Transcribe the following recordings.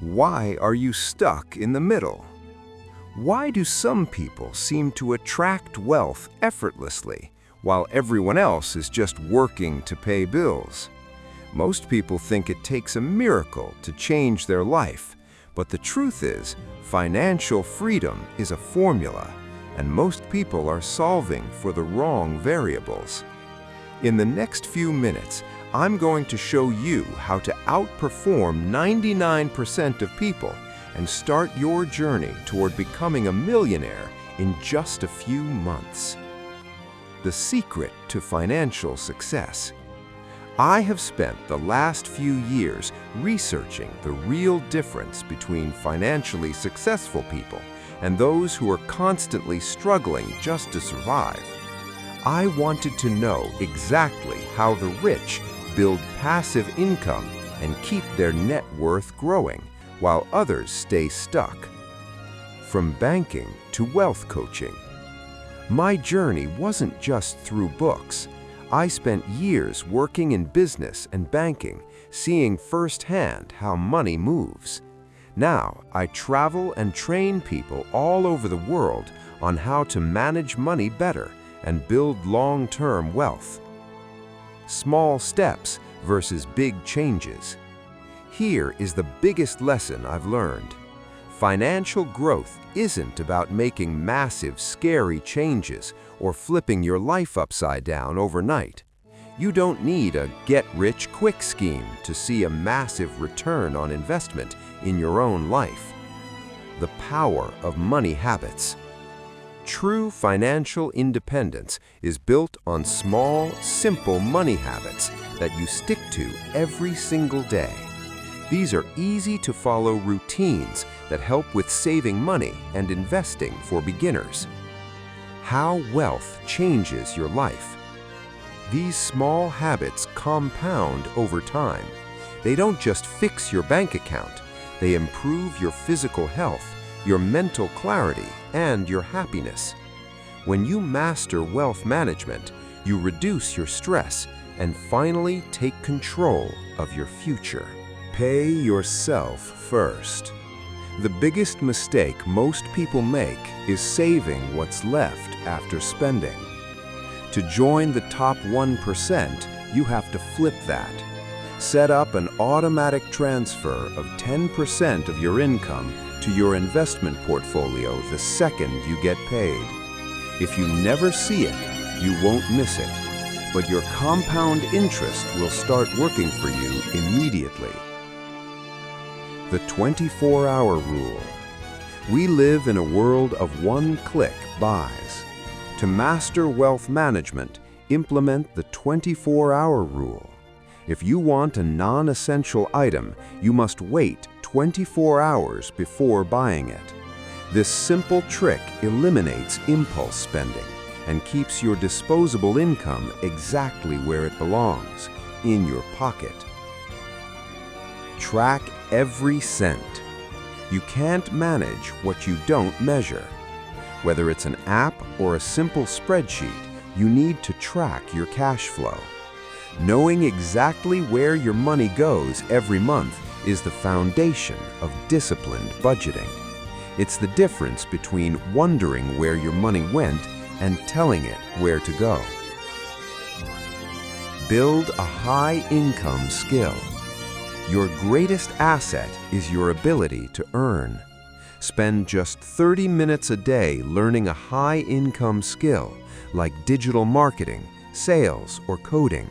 Why are you stuck in the middle? Why do some people seem to attract wealth effortlessly, while everyone else is just working to pay bills? Most people think it takes a miracle to change their life, but the truth is, financial freedom is a formula, and most people are solving for the wrong variables. In the next few minutes, I'm going to show you how to outperform 99% of people and start your journey toward becoming a millionaire in just a few months. The secret to financial success. I have spent the last few years researching the real difference between financially successful people and those who are constantly struggling just to survive. I wanted to know exactly how the rich build passive income and keep their net worth growing, while others stay stuck. From banking to wealth coaching. My journey wasn't just through books. I spent years working in business and banking, seeing firsthand how money moves. Now, I travel and train people all over the world on how to manage money better and build long-term wealth. Small steps versus big changes. Here is the biggest lesson I've learned. Financial growth isn't about making massive, scary changes or flipping your life upside down overnight. You don't need a get-rich-quick scheme to see a massive return on investment in your own life. The power of money habits. True financial independence is built on small, simple money habits that you stick to every single day. These are easy-to-follow routines that help with saving money and investing for beginners. How wealth changes your life. These small habits compound over time. They don't just fix your bank account, they improve your physical health, your mental clarity, and your happiness. When you master wealth management, you reduce your stress and finally take control of your future. Pay yourself first. The biggest mistake most people make is saving what's left after spending. To join the top 1%, you have to flip that. Set up an automatic transfer of 10% of your income to your investment portfolio the second you get paid. If you never see it, you won't miss it, but your compound interest will start working for you immediately. The 24-hour rule. We live in a world of one-click buys. To master wealth management, implement the 24-hour rule. If you want a non-essential item, you must wait 24 hours before buying it. This simple trick eliminates impulse spending and keeps your disposable income exactly where it belongs, in your pocket. Track every cent. You can't manage what you don't measure. Whether it's an app or a simple spreadsheet, you need to track your cash flow. Knowing exactly where your money goes every month is the foundation of disciplined budgeting. It's the difference between wondering where your money went and telling it where to go. Build a high-income skill. Your greatest asset is your ability to earn. Spend just 30 minutes a day learning a high-income skill like digital marketing, sales, or coding.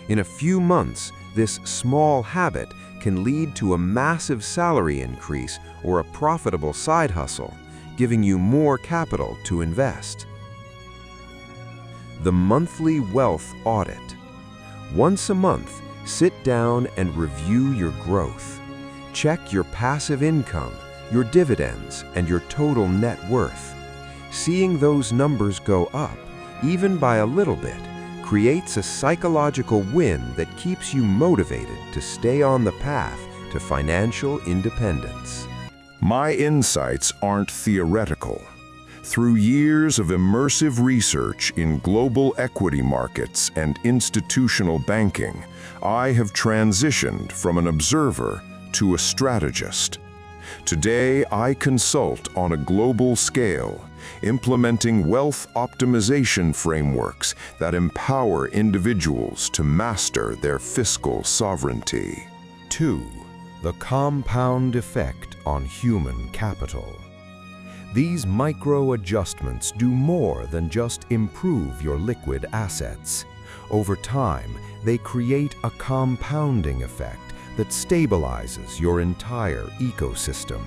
In a few months, this small habit can lead to a massive salary increase or a profitable side hustle, giving you more capital to invest. The monthly wealth audit. Once a month, sit down and review your growth. Check your passive income, your dividends, and your total net worth. Seeing those numbers go up, even by a little bit, creates a psychological win that keeps you motivated to stay on the path to financial independence. My insights aren't theoretical. Through years of immersive research in global equity markets and institutional banking, I have transitioned from an observer to a strategist. Today, I consult on a global scale, implementing wealth optimization frameworks that empower individuals to master their fiscal sovereignty. 2. The compound effect on human capital. These micro-adjustments do more than just improve your liquid assets. Over time, they create a compounding effect that stabilizes your entire ecosystem.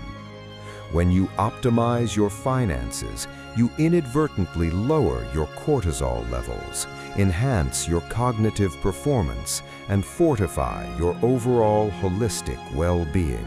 When you optimize your finances, you inadvertently lower your cortisol levels, enhance your cognitive performance, and fortify your overall holistic well-being.